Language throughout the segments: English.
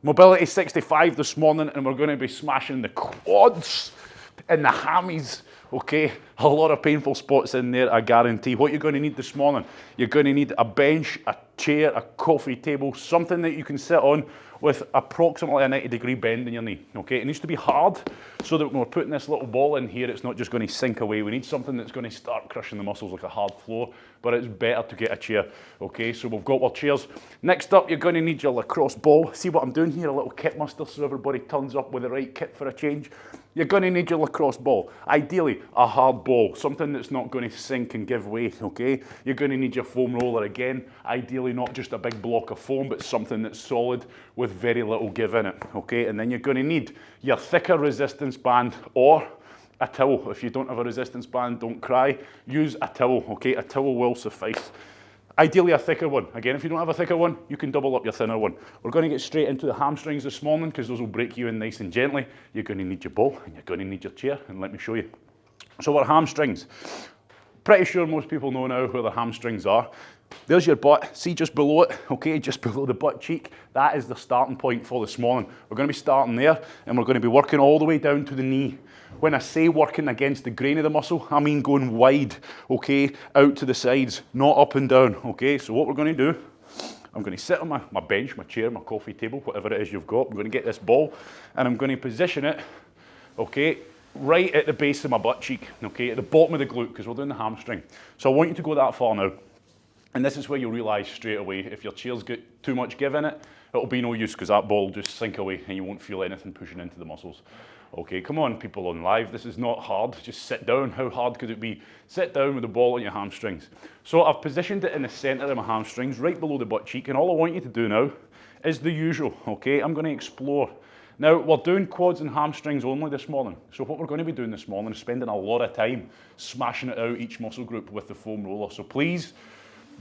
Mobility 65 this morning, and we're going to be smashing the quads and the hammies, okay? A lot of painful spots in there, I guarantee. What you're going to need this morning, you're going to need a bench, a chair, a coffee table, something that you can sit on with approximately a 90-degree bend in your knee, okay? It needs to be hard so that when we're putting this little ball in here, it's not just going to sink away. We need something that's going to start crushing the muscles like a hard floor, but it's better to get a chair, okay? So we've got our chairs. Next up, you're going to need your lacrosse ball. See what I'm doing here? A little kit muster so everybody turns up with the right kit for a change. You're going to need your lacrosse ball. Ideally, a hard ball, something that's not going to sink and give way, okay? You're going to need your foam roller again. Ideally, not just a big block of foam, but something that's solid with very little give in it, okay? And then you're going to need your thicker resistance band or a towel. If you don't have a resistance band, don't cry. Use a towel, okay? A towel will suffice. Ideally a thicker one. Again, if you don't have a thicker one, you can double up your thinner one. We're going to get straight into the hamstrings this morning because those will break you in nice and gently. You're going to need your ball and you're going to need your chair, and let me show you. So our hamstrings. Pretty sure most people know now where the hamstrings are. There's your butt, see just below it, okay, just below the butt cheek. That is the starting point for this morning. We're going to be starting there and we're going to be working all the way down to the knee. When I say working against the grain of the muscle, I mean going wide, okay, out to the sides, not up and down, okay. So what we're going to do, I'm going to sit on my bench, my chair, my coffee table, whatever it is you've got. I'm going to get this ball and I'm going to position it, okay, right at the base of my butt cheek, okay, at the bottom of the glute, because we're doing the hamstring. So I want you to go that far now. And this is where you'll realise straight away, if your chair's got too much give in it, it'll be no use because that ball will just sink away and you won't feel anything pushing into the muscles. Okay, come on people on live, this is not hard, just sit down. How hard could it be? Sit down with the ball on your hamstrings. So I've positioned it in the centre of my hamstrings, right below the butt cheek, and all I want you to do now is the usual, okay? I'm going to explore. Now, we're doing quads and hamstrings only this morning. So what we're going to be doing this morning is spending a lot of time smashing it out, each muscle group with the foam roller. So please,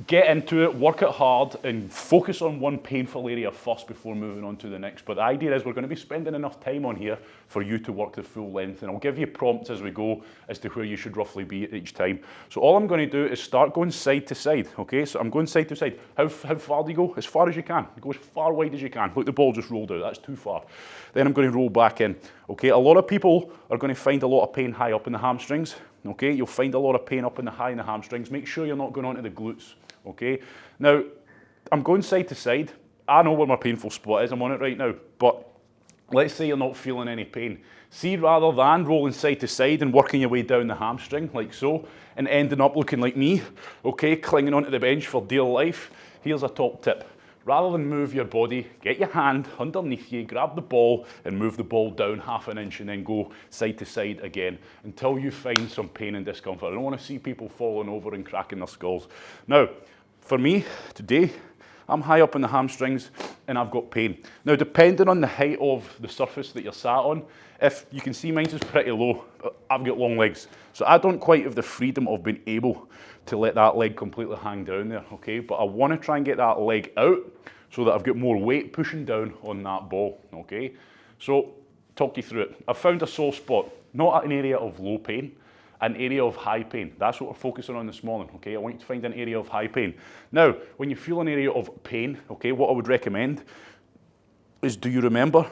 get into it, work it hard, and focus on one painful area first before moving on to the next. But the idea is we're going to be spending enough time on here for you to work the full length, and I'll give you prompts as we go as to where you should roughly be at each time. So all I'm going to do is start going side to side, okay? So I'm going side to side. How far do you go? As far as you can. Go as far wide as you can. Look, the ball just rolled out. That's too far. Then I'm going to roll back in, okay? A lot of people are going to find a lot of pain high up in the hamstrings, okay? You'll find a lot of pain up in the hamstrings. Make sure you're not going onto the glutes. Okay, now I'm going side to side. I know where my painful spot is, I'm on it right now, but let's say you're not feeling any pain. See, rather than rolling side to side and working your way down the hamstring like so and ending up looking like me, okay, clinging onto the bench for dear life, here's a top tip. Rather than move your body, get your hand underneath you, grab the ball and move the ball down half an inch and then go side to side again until you find some pain and discomfort. I don't want to see people falling over and cracking their skulls. Now, for me, today, I'm high up in the hamstrings and I've got pain. Now, depending on the height of the surface that you're sat on, if you can see mine's is pretty low, I've got long legs. So I don't quite have the freedom of being able to let that leg completely hang down there, okay? But I want to try and get that leg out so that I've got more weight pushing down on that ball, okay? So, talk you through it. I've found a sore spot, not an area of low pain, an area of high pain. That's what we're focusing on this morning, okay? I want you to find an area of high pain. Now, when you feel an area of pain, okay, what I would recommend is, do you remember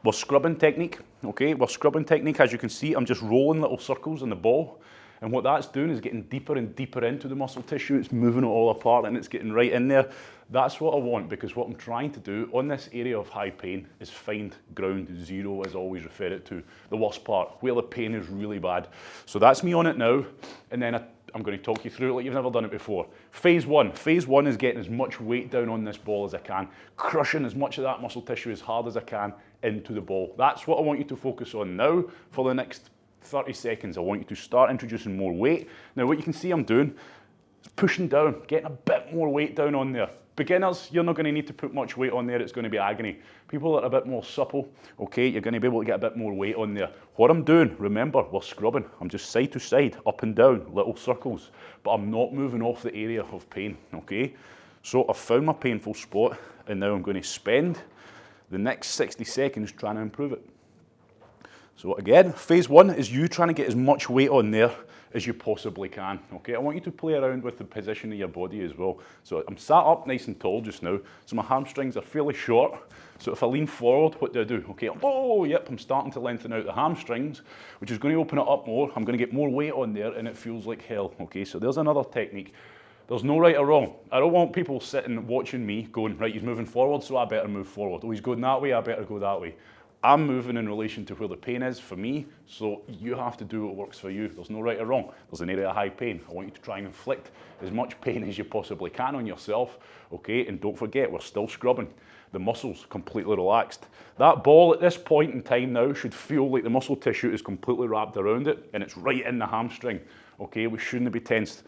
we're scrubbing technique, okay? We're scrubbing technique. As you can see, I'm just rolling little circles in the ball. And what that's doing is getting deeper and deeper into the muscle tissue. It's moving it all apart and it's getting right in there. That's what I want, because what I'm trying to do on this area of high pain is find ground zero, as I always refer it to, the worst part, where the pain is really bad. So that's me on it now, and then I'm going to talk you through it like you've never done it before. Phase one is getting as much weight down on this ball as I can, crushing as much of that muscle tissue as hard as I can into the ball. That's what I want you to focus on now for the next 30 seconds. I want you to start introducing more weight. Now what you can see I'm doing is pushing down, getting a bit more weight down on there. Beginners, you're not going to need to put much weight on there, it's going to be agony. People that are a bit more supple, okay, you're going to be able to get a bit more weight on there. What I'm doing, remember, we're scrubbing. I'm just side to side, up and down, little circles, but I'm not moving off the area of pain, okay? So I've found my painful spot, and now I'm going to spend the next 60 seconds trying to improve it. So again, phase one is you trying to get as much weight on there as you possibly can, okay? I want you to play around with the position of your body as well. So I'm sat up nice and tall just now, so my hamstrings are fairly short. So if I lean forward, what do? Okay, oh, yep, I'm starting to lengthen out the hamstrings, which is going to open it up more. I'm going to get more weight on there, and it feels like hell, okay? So there's another technique. There's no right or wrong. I don't want people sitting watching me going, right, he's moving forward, so I better move forward. Oh, he's going that way, I better go that way. I'm moving in relation to where the pain is for me, so you have to do what works for you. There's no right or wrong. There's an area of high pain. I want you to try and inflict as much pain as you possibly can on yourself, okay? And don't forget, we're still scrubbing. The muscles completely relaxed. That ball at this point in time now should feel like the muscle tissue is completely wrapped around it and it's right in the hamstring, okay? We shouldn't be tensed.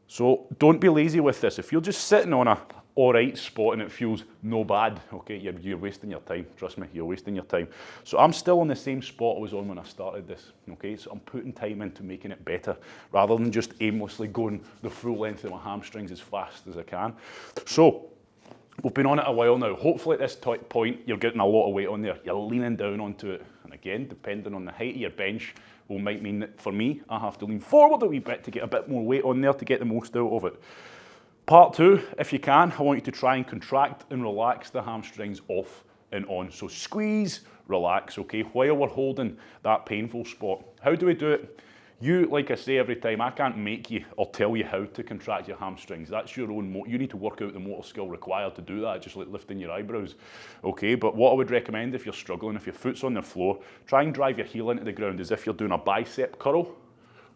So don't be lazy with this. If you're just sitting on a all right spot and it feels no bad, okay, you're wasting your time. Trust me, you're wasting your time. So I'm still on the same spot I was on when I started this, okay? So I'm putting time into making it better rather than just aimlessly going the full length of my hamstrings as fast as I can. So we've been on it a while now. Hopefully at this point, you're getting a lot of weight on there. You're leaning down onto it. And again, depending on the height of your bench, might mean that for me, I have to lean forward a wee bit to get a bit more weight on there to get the most out of it. Part two, if you can, I want you to try and contract and relax the hamstrings off and on. So squeeze, relax, okay, while we're holding that painful spot. How do we do it? You, like I say every time, I can't make you or tell you how to contract your hamstrings. That's your own, you need to work out the motor skill required to do that, just like lifting your eyebrows. Okay, but what I would recommend if you're struggling, if your foot's on the floor, try and drive your heel into the ground as if you're doing a bicep curl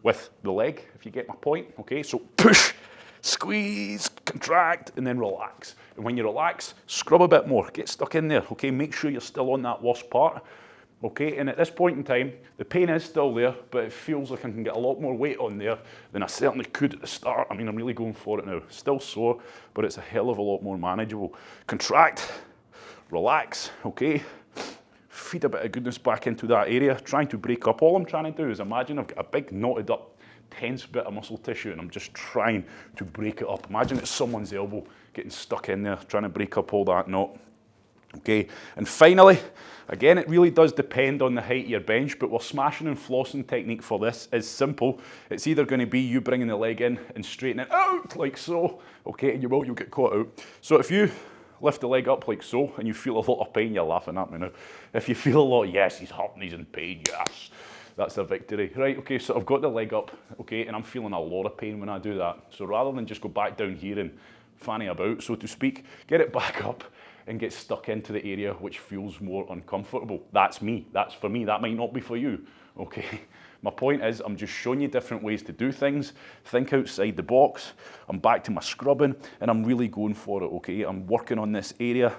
with the leg, if you get my point. Okay, so push, squeeze, contract, and then relax. And when you relax, scrub a bit more, get stuck in there, okay? Make sure you're still on that worst part. Okay, and at this point in time, the pain is still there, but it feels like I can get a lot more weight on there than I certainly could at the start. I mean, I'm really going for it now. Still sore, but it's a hell of a lot more manageable. Contract, relax, okay? Feed a bit of goodness back into that area, trying to break up. All I'm trying to do is imagine I've got a big knotted up, tense bit of muscle tissue, and I'm just trying to break it up. Imagine it's someone's elbow getting stuck in there, trying to break up all that knot. Okay, and finally, again, it really does depend on the height of your bench, but our smashing and flossing technique for this is simple. It's either going to be you bringing the leg in and straightening it out like so, okay, and you'll get caught out. So if you lift the leg up like so and you feel a lot of pain, you're laughing at me now. If you feel a lot, yes, he's hurting, he's in pain, yes, that's a victory. Right, okay, so I've got the leg up, okay, and I'm feeling a lot of pain when I do that. So rather than just go back down here and fanny about, so to speak, get it back up and get stuck into the area which feels more uncomfortable. That's me, that's for me, that might not be for you, okay? My point is, I'm just showing you different ways to do things. Think outside the box. I'm back to my scrubbing, and I'm really going for it, okay? I'm working on this area.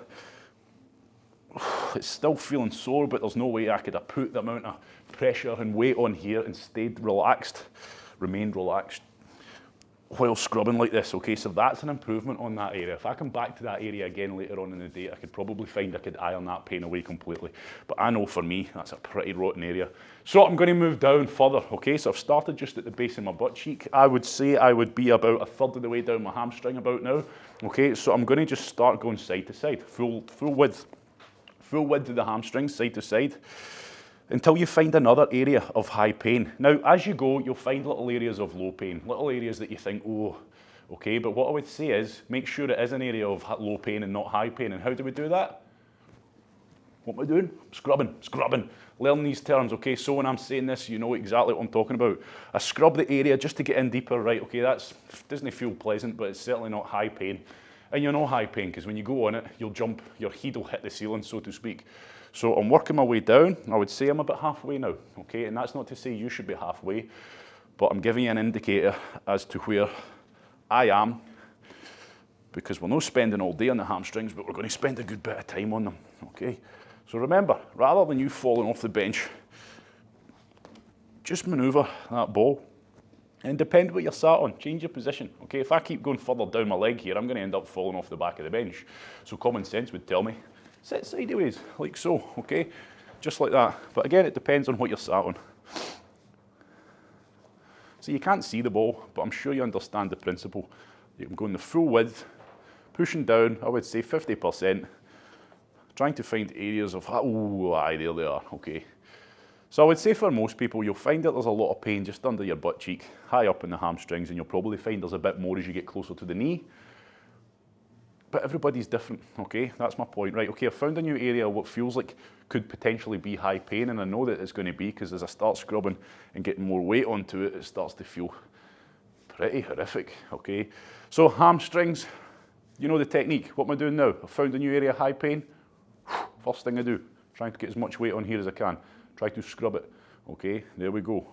It's still feeling sore, but there's no way I could have put the amount of pressure and weight on here and stayed relaxed, remained relaxed while scrubbing like this, okay? So that's an improvement on that area. If I come back to that area again later on in the day, I could probably find I could iron that pain away completely. But I know for me, that's a pretty rotten area. So I'm going to move down further, okay? So I've started just at the base of my butt cheek. I would say I would be about a third of the way down my hamstring about now, okay? So I'm going to just start going side to side, full width of the hamstring, side to side, until you find another area of high pain. Now, as you go, you'll find little areas of low pain, little areas that you think, oh, okay, but what I would say is, make sure it is an area of low pain and not high pain. And how do we do that? What am I doing? Scrubbing. Learn these terms, okay? So when I'm saying this, you know exactly what I'm talking about. I scrub the area just to get in deeper, right? Okay, doesn't feel pleasant, but it's certainly not high pain. And you know high pain, because when you go on it, you'll jump, your head will hit the ceiling, so to speak. So I'm working my way down. I would say I'm about halfway now, okay? And that's not to say you should be halfway, but I'm giving you an indicator as to where I am, because we're not spending all day on the hamstrings, but we're going to spend a good bit of time on them, okay? So remember, rather than you falling off the bench, just maneuver that ball and depend what you're sat on, change your position, okay? If I keep going further down my leg here, I'm going to end up falling off the back of the bench. So common sense would tell me, sit sideways, like so, okay? Just like that. But again, it depends on what you're sat on. So you can't see the ball, but I'm sure you understand the principle. I'm going the full width, pushing down, I would say 50%, trying to find areas of, oh, aye, there they are, okay. So I would say for most people, you'll find that there's a lot of pain just under your butt cheek, high up in the hamstrings, and you'll probably find there's a bit more as you get closer to the knee. But everybody's different, okay? That's my point, right? Okay, I've found a new area what feels like could potentially be high pain, and I know that it's going to be because as I start scrubbing and getting more weight onto it, it starts to feel pretty horrific, okay? So hamstrings, you know the technique. What am I doing now? I've found a new area of high pain. First thing I do, trying to get as much weight on here as I can. Try to scrub it, okay? There we go.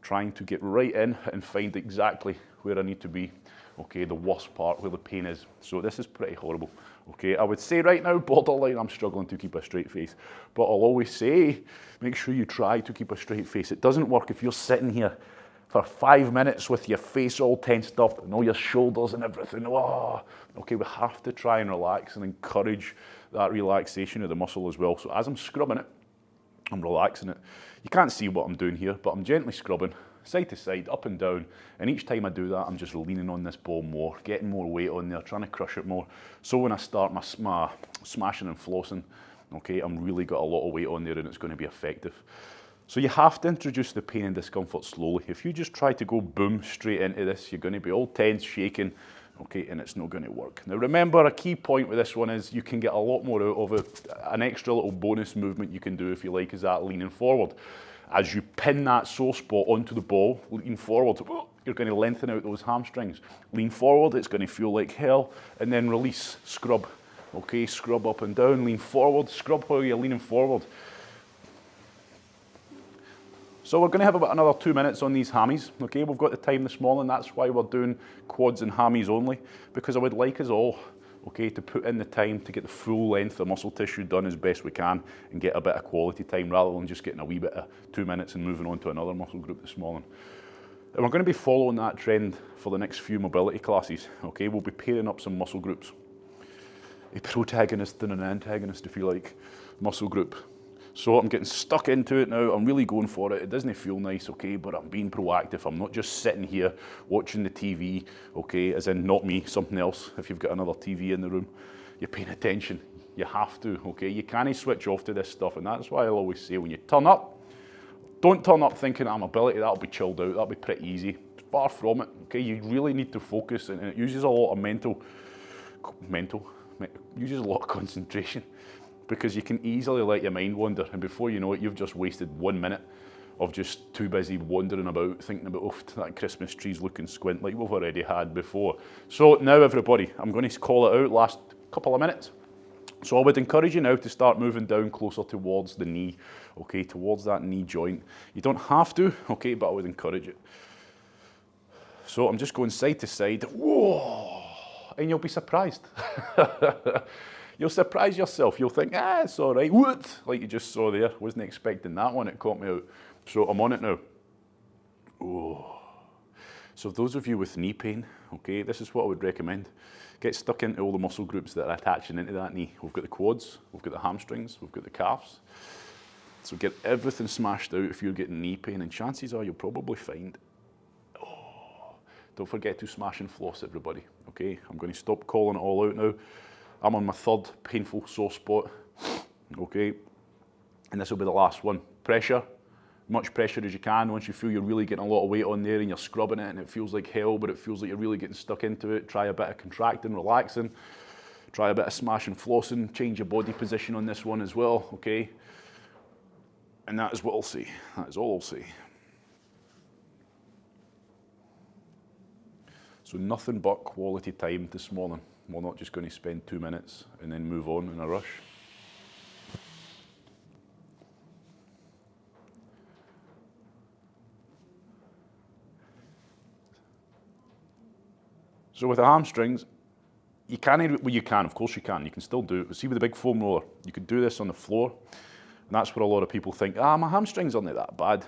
Trying to get right in and find exactly where I need to be, okay? The worst part, where the pain is. So this is pretty horrible, okay? I would say right now, borderline, I'm struggling to keep a straight face. But I'll always say, make sure you try to keep a straight face. It doesn't work if you're sitting here for 5 minutes with your face all tensed up and all your shoulders and everything. Oh, okay, we have to try and relax and encourage that relaxation of the muscle as well. So as I'm scrubbing it, I'm relaxing it. You can't see what I'm doing here, but I'm gently scrubbing side to side, up and down. And each time I do that, I'm just leaning on this ball more, getting more weight on there, trying to crush it more. So when I start my smashing and flossing, okay, I'm really got a lot of weight on there and it's going to be effective. So you have to introduce the pain and discomfort slowly. If you just try to go boom straight into this, you're going to be all tense, shaking, okay, and it's not going to work. Now remember, a key point with this one is you can get a lot more out of it. An extra little bonus movement you can do, if you like, is that leaning forward. As you pin that sore spot onto the ball, lean forward, you're going to lengthen out those hamstrings. Lean forward, it's going to feel like hell, and then release, scrub. Okay, scrub up and down, lean forward, scrub while you're leaning forward. So we're going to have about another 2 minutes on these hammies, okay? We've got the time this morning, that's why we're doing quads and hammies only, because I would like us all, okay, to put in the time to get the full length of muscle tissue done as best we can and get a bit of quality time rather than just getting a wee bit of 2 minutes and moving on to another muscle group this morning. And we're going to be following that trend for the next few mobility classes, okay? We'll be pairing up some muscle groups. A protagonist and an antagonist, if you like, muscle group. So I'm getting stuck into it now, I'm really going for it. It doesn't feel nice, okay, but I'm being proactive. I'm not just sitting here watching the TV, okay, as in not me, something else. If you've got another TV in the room, you're paying attention. You have to, okay? You can't switch off to this stuff, and that's why I'll always say when you turn up, don't turn up thinking I'm mobility, that'll be chilled out, that'll be pretty easy. Far from it, okay? You really need to focus, and it uses a lot of uses a lot of concentration, because you can easily let your mind wander, and before you know it, you've just wasted 1 minute of just too busy wandering about, thinking about, oh, that Christmas tree's looking squint, like we've already had before. So now everybody, I'm going to call it out last couple of minutes. So I would encourage you now to start moving down closer towards the knee, okay, towards that knee joint. You don't have to, okay, but I would encourage it. So I'm just going side to side, whoa, and you'll be surprised. You'll surprise yourself. You'll think, it's all right. What? Like you just saw there. Wasn't expecting that one. It caught me out. So I'm on it now. Oh. So those of you with knee pain, okay, this is what I would recommend. Get stuck into all the muscle groups that are attaching into that knee. We've got the quads, we've got the hamstrings, we've got the calves. So get everything smashed out if you're getting knee pain, and chances are you'll probably find, don't forget to smash and floss, everybody, okay? I'm going to stop calling it all out now. I'm on my third painful sore spot, okay? And this will be the last one. Pressure, much pressure as you can. Once you feel you're really getting a lot of weight on there and you're scrubbing it and it feels like hell, but it feels like you're really getting stuck into it, try a bit of contracting, relaxing. Try a bit of smash and flossing. Change your body position on this one as well, okay? And that is what I'll say. That is all I'll say. So nothing but quality time this morning. We're not just going to spend 2 minutes and then move on in a rush. So with the hamstrings, you can, well, you can, of course you can still do it. But see with the big foam roller, you could do this on the floor, and that's where a lot of people think, my hamstrings aren't that bad.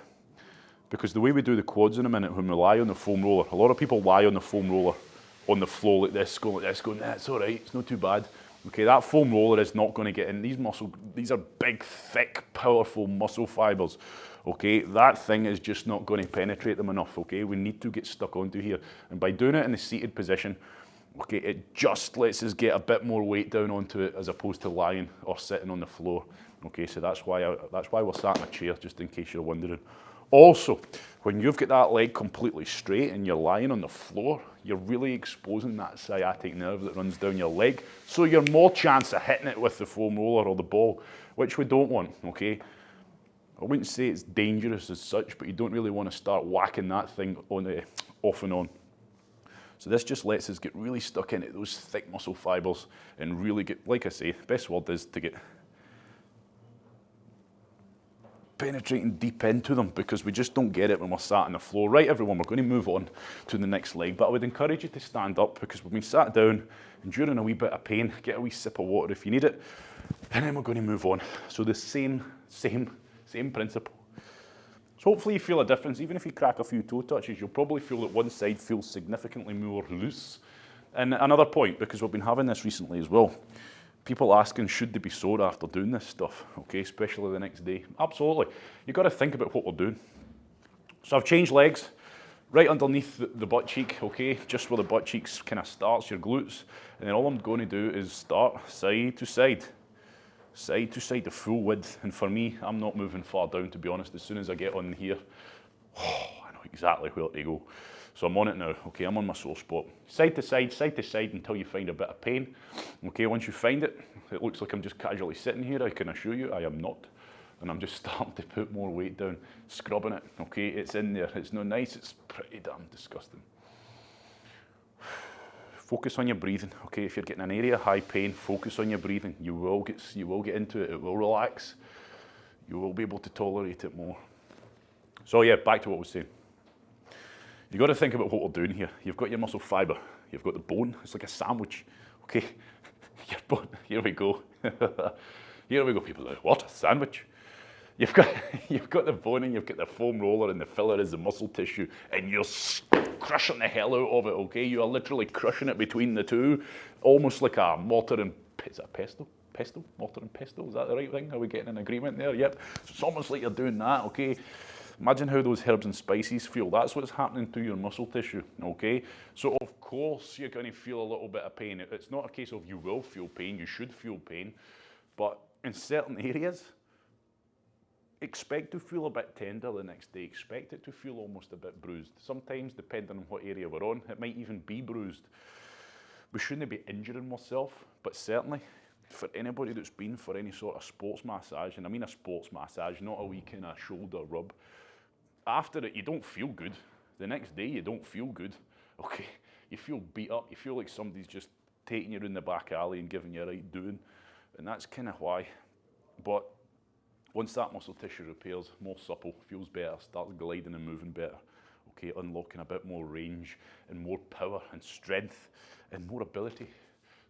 Because the way we do the quads in a minute, when we lie on the foam roller, a lot of people lie on the foam roller on the floor like this, going, nah, it's all right, it's not too bad. Okay, that foam roller is not going to get in. These are big, thick, powerful muscle fibers. Okay, that thing is just not going to penetrate them enough. Okay, we need to get stuck onto here. And by doing it in the seated position, Okay, it just lets us get a bit more weight down onto it as opposed to lying or sitting on the floor. Okay, so that's why we're sat in a chair, just in case you're wondering. Also, when you've got that leg completely straight and you're lying on the floor, you're really exposing that sciatic nerve that runs down your leg. So you're more chance of hitting it with the foam roller or the ball, which we don't want, okay? I wouldn't say it's dangerous as such, but you don't really want to start whacking that thing on off and on. So this just lets us get really stuck into those thick muscle fibers and really get, like I say, best word is to get penetrating deep into them, because we just don't get it when we're sat on the floor. Right, everyone, we're going to move on to the next leg, but I would encourage you to stand up, because we've been sat down and during a wee bit of pain, get a wee sip of water if you need it, and then we're going to move on. So the same principle. So hopefully you feel a difference. Even if you crack a few toe touches, you'll probably feel that one side feels significantly more loose. And another point, because we've been having this recently as well, people asking, should they be sore after doing this stuff, okay, especially the next day? Absolutely. You've got to think about what we're doing. So I've changed legs, right underneath the butt cheek, okay, just where the butt cheek kind of starts, your glutes. And then all I'm going to do is start side to side, the full width. And for me, I'm not moving far down, to be honest. As soon as I get on here, I know exactly where to go. So I'm on it now, okay, I'm on my sore spot. Side to side until you find a bit of pain. Okay, once you find it, it looks like I'm just casually sitting here. I can assure you I am not. And I'm just starting to put more weight down, scrubbing it, okay, it's in there. It's not nice, it's pretty damn disgusting. Focus on your breathing, okay? If you're getting an area of high pain, focus on your breathing. You will get into it, it will relax. You will be able to tolerate it more. So yeah, back to what I was saying. You've got to think about what we're doing here. You've got your muscle fibre, you've got the bone, it's like a sandwich, okay? Your bone, here we go. Here we go, people. What, a sandwich? You've got the bone and you've got the foam roller, and the filler is the muscle tissue, and you're crushing the hell out of it, okay? You are literally crushing it between the two, almost like a mortar and, is that pesto? Pesto? Mortar and pesto, is that the right thing? Are we getting an agreement there? Yep. So it's almost like you're doing that, okay? Imagine how those herbs and spices feel. That's what's happening to your muscle tissue, okay? So of course you're going to feel a little bit of pain. It's not a case of you will feel pain, you should feel pain, but in certain areas, expect to feel a bit tender the next day. Expect it to feel almost a bit bruised. Sometimes, depending on what area we're on, it might even be bruised. We shouldn't be injuring ourselves, but certainly for anybody that's been for any sort of sports massage, and I mean a sports massage, not a wee kind of shoulder rub, after it, you don't feel good. The next day, you don't feel good, okay? You feel beat up. You feel like somebody's just taking you in the back alley and giving you a right doing, and that's kind of why. But once that muscle tissue repairs, more supple, feels better, starts gliding and moving better, okay, unlocking a bit more range and more power and strength and more ability.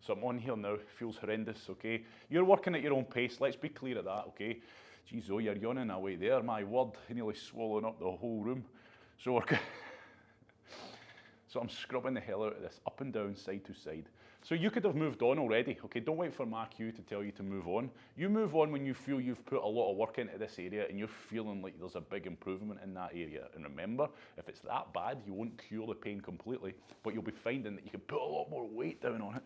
So I'm on here now, feels horrendous, okay? You're working at your own pace, let's be clear of that, okay? Geez, oh, you're yawning away there, my word, nearly swallowing up the whole room. So so I'm scrubbing the hell out of this, up and down, side to side. So you could have moved on already, okay? Don't wait for my cue to tell you to move on. You move on when you feel you've put a lot of work into this area and you're feeling like there's a big improvement in that area. And remember, if it's that bad, you won't cure the pain completely, but you'll be finding that you can put a lot more weight down on it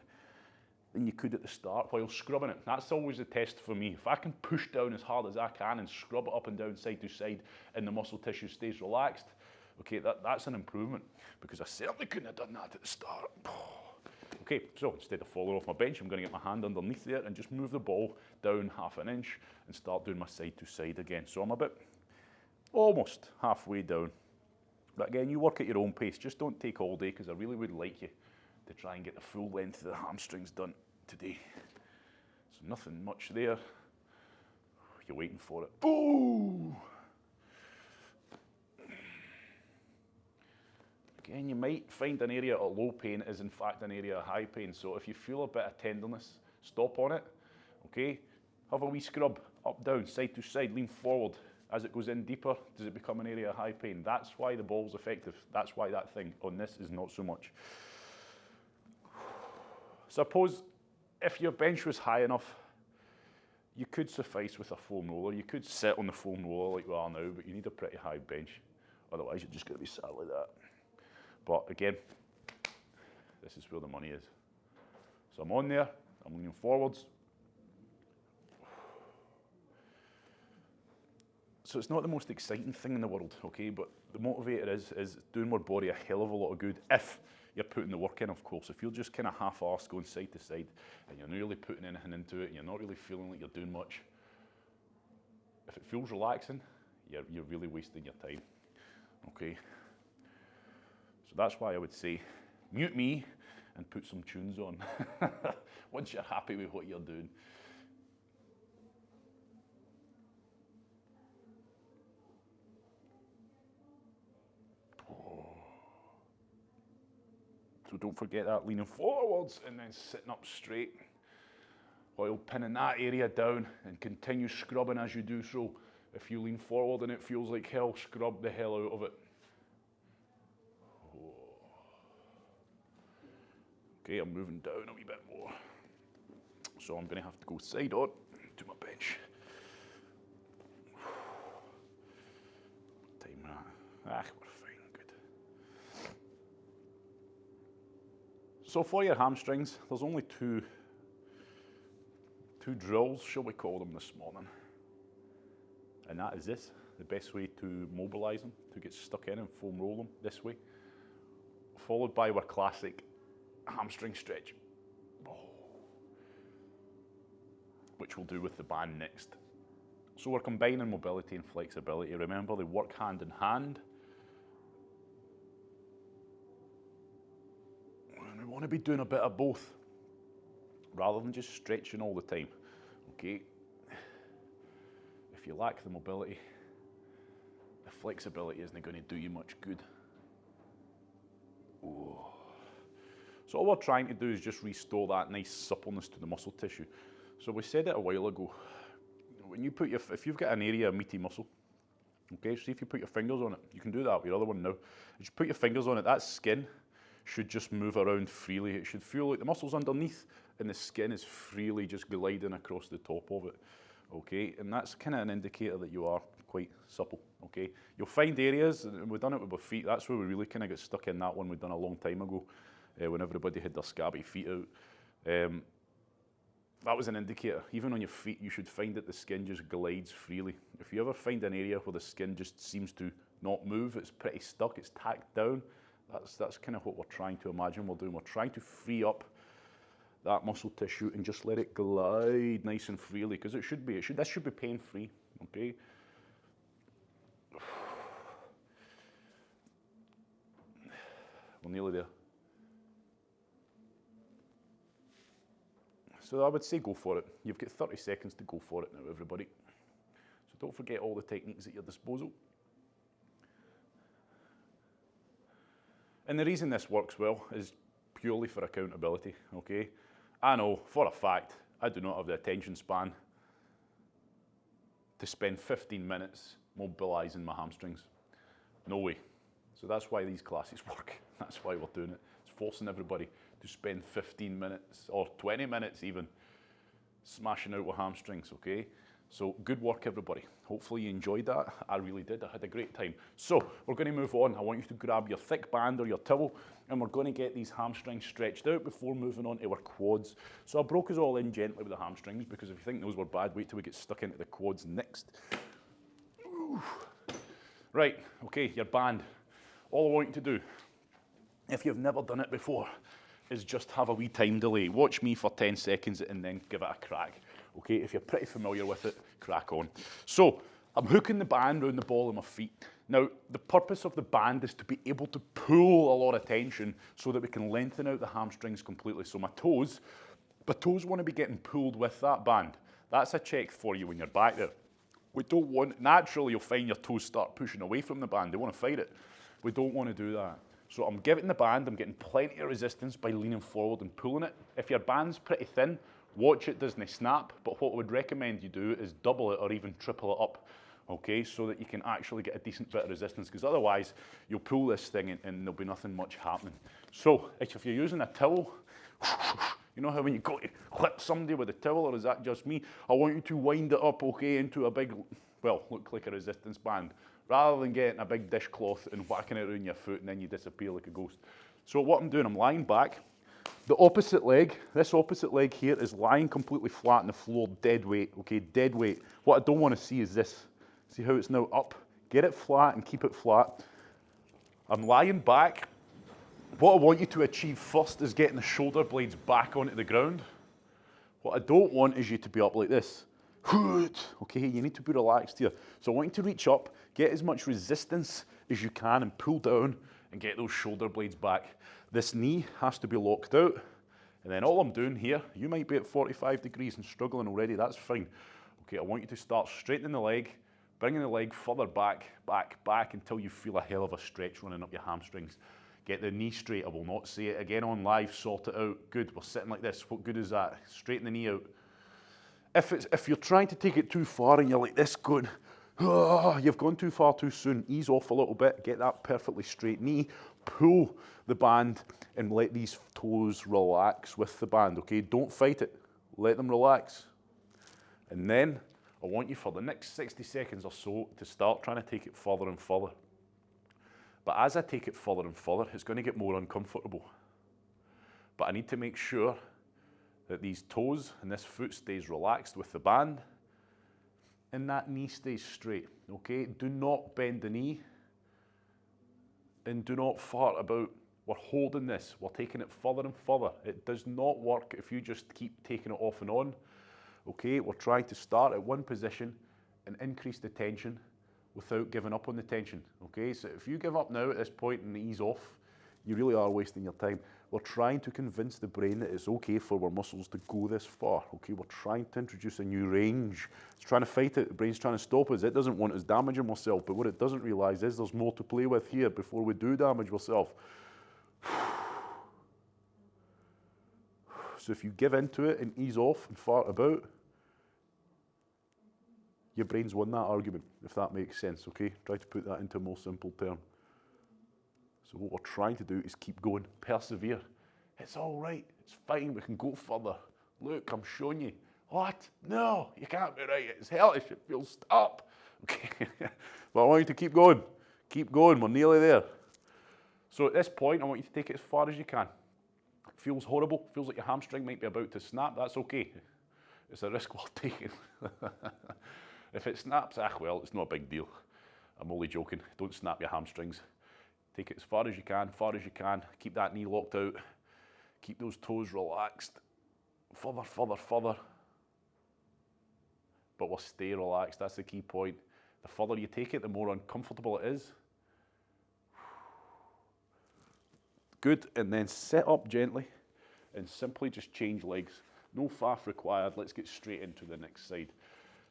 than you could at the start while scrubbing it. That's always the test for me. If I can push down as hard as I can and scrub it up and down, side to side, and the muscle tissue stays relaxed, okay, that's an improvement, because I certainly couldn't have done that at the start. Okay, so instead of falling off my bench, I'm going to get my hand underneath there and just move the ball down half an inch and start doing my side to side again. So I'm about almost halfway down. But again, you work at your own pace. Just don't take all day, because I really would like you to try and get the full length of the hamstrings done today. So nothing much there. You're waiting for it. Ooh! Again, you might find an area of low pain is in fact an area of high pain. So if you feel a bit of tenderness, stop on it, okay? Have a wee scrub, up, down, side to side, lean forward. As it goes in deeper, does it become an area of high pain? That's why the ball's effective. That's why that thing on this is not so much. Suppose if your bench was high enough, you could suffice with a foam roller. You could sit on the foam roller like we are now, but you need a pretty high bench. Otherwise, you're just going to be sat like that. But again, This is where the money is. So I'm on there, I'm leaning forwards. So it's not the most exciting thing in the world, okay, but the motivator is doing my body a hell of a lot of good if you're putting the work in, of course. If you're just kind of half-arsed going side to side and you're not really putting anything into it and you're not really feeling like you're doing much, if it feels relaxing, you're really wasting your time, okay? So that's why I would say mute me and put some tunes on once you're happy with what you're doing. So don't forget that, leaning forwards and then sitting up straight while pinning that area down and continue scrubbing as you do so. If you lean forward and it feels like hell, scrub the hell out of it. Okay, I'm moving down a wee bit more. So I'm going to have to go side on to my bench. Time that. We're fine, good. So for your hamstrings, there's only two drills, shall we call them, this morning. And that is this, the best way to mobilize them, to get stuck in and foam roll them this way. Followed by our classic hamstring stretch, which we'll do with the band next. So we're combining mobility and flexibility. Remember, they work hand in hand. And we want to be doing a bit of both, rather than just stretching all the time, okay? If you lack the mobility, the flexibility isn't going to do you much good. Ooh. So all we're trying to do is just restore that nice suppleness to the muscle tissue. So we said it a while ago, when you put if you've got an area of meaty muscle, okay, see if you put your fingers on it, you can do that with your other one now. As you put your fingers on it, that skin should just move around freely. It should feel like the muscle's underneath and the skin is freely just gliding across the top of it, okay? And that's kind of an indicator that you are quite supple, okay? You'll find areas, and we've done it with our feet, that's where we really kind of got stuck in, that one we'd done a long time ago, when everybody had their scabby feet out. That was an indicator. Even on your feet, you should find that the skin just glides freely. If you ever find an area where the skin just seems to not move, it's pretty stuck, it's tacked down, that's kind of what we're trying to imagine we're doing. We're trying to free up that muscle tissue and just let it glide nice and freely, because it should be. This should be pain-free, okay? We're nearly there. So I would say go for it. You've got 30 seconds to go for it now, everybody. So don't forget all the techniques at your disposal. And the reason this works well is purely for accountability, okay? I know for a fact I do not have the attention span to spend 15 minutes mobilizing my hamstrings. No way. So that's why these classes work. That's why we're doing it. It's forcing everybody to spend 15 minutes or 20 minutes even smashing out with hamstrings, okay? So good work, everybody. Hopefully you enjoyed that. I really did. I had a great time. So we're going to move on. I want you to grab your thick band or your towel, and we're going to get these hamstrings stretched out before moving on to our quads. So I broke us all in gently with the hamstrings, because if you think those were bad, wait till we get stuck into the quads next. Ooh. Right, okay, your band. All I want you to do, if you've never done it before, is just have a wee time delay. Watch me for 10 seconds and then give it a crack. Okay, if you're pretty familiar with it, crack on. So, I'm hooking the band around the ball of my feet. Now, the purpose of the band is to be able to pull a lot of tension so that we can lengthen out the hamstrings completely. So my toes want to be getting pulled with that band. That's a check for you when you're back there. We don't want, naturally you'll find your toes start pushing away from the band. They want to fight it. We don't want to do that. So I'm giving the band, I'm getting plenty of resistance by leaning forward and pulling it. If your band's pretty thin, watch it doesn't snap, but what I would recommend you do is double it or even triple it up, okay, so that you can actually get a decent bit of resistance, because otherwise you'll pull this thing and there'll be nothing much happening. So if you're using a towel, you know how when you go to clip somebody with a towel, or is that just me? I want you to wind it up, okay, into a big, well, look like a resistance band, rather than getting a big dishcloth and whacking it around your foot and then you disappear like a ghost. So what I'm doing, I'm lying back, The opposite leg, this opposite leg here is lying completely flat on the floor, dead weight, okay, dead weight. What I don't want to see is this. See how it's now up? Get it flat and keep it flat. I'm lying back. What I want you to achieve first is getting the shoulder blades back onto the ground. What I don't want is you to be up like this. Okay, you need to be relaxed here. So I want you to reach up, get as much resistance as you can and pull down and get those shoulder blades back. This knee has to be locked out. And then all I'm doing here, you might be at 45 degrees and struggling already, that's fine. Okay, I want you to start straightening the leg, bringing the leg further back, back until you feel a hell of a stretch running up your hamstrings. Get the knee straight, I will not say it again on live, sort it out. Good, we're sitting like this, what good is that? Straighten the knee out. If you're trying to take it too far and you're like this going, oh, you've gone too far too soon, ease off a little bit, get that perfectly straight knee, pull the band and let these toes relax with the band, okay? Don't fight it, let them relax. And then I want you for the next 60 seconds or so to start trying to take it further and further. But as I take it further and further, it's going to get more uncomfortable. But I need to make sure that these toes and this foot stays relaxed with the band and that knee stays straight, okay? Do not bend the knee and do not fart about. We're holding this, we're taking it further and further. It does not work if you just keep taking it off and on, okay? We're trying to start at one position and increase the tension without giving up on the tension, okay? So if you give up now at this point and ease off, you really are wasting your time. We're trying to convince the brain that it's okay for our muscles to go this far, okay? We're trying to introduce a new range. It's trying to fight it, the brain's trying to stop us. It doesn't want us damaging ourselves, but what it doesn't realize is there's more to play with here before we do damage ourselves. So if you give into it and ease off and fart about, your brain's won that argument, if that makes sense, okay? Try to put that into a more simple term. So what we're trying to do is keep going, persevere. It's all right, it's fine, we can go further. Look, I'm showing you. What? No, you can't be right, it's hellish, it feels stop. Okay, but I want you to keep going, we're nearly there. So at this point, I want you to take it as far as you can. It feels horrible, feels like your hamstring might be about to snap, that's okay. It's a risk worth taking. If it snaps, well, it's not a big deal. I'm only joking, don't snap your hamstrings. Take it as far as you can, keep that knee locked out, keep those toes relaxed, further, further, further. But we'll stay relaxed, that's the key point. The further you take it, the more uncomfortable it is. Good, and then sit up gently and simply just change legs. No faff required, let's get straight into the next side.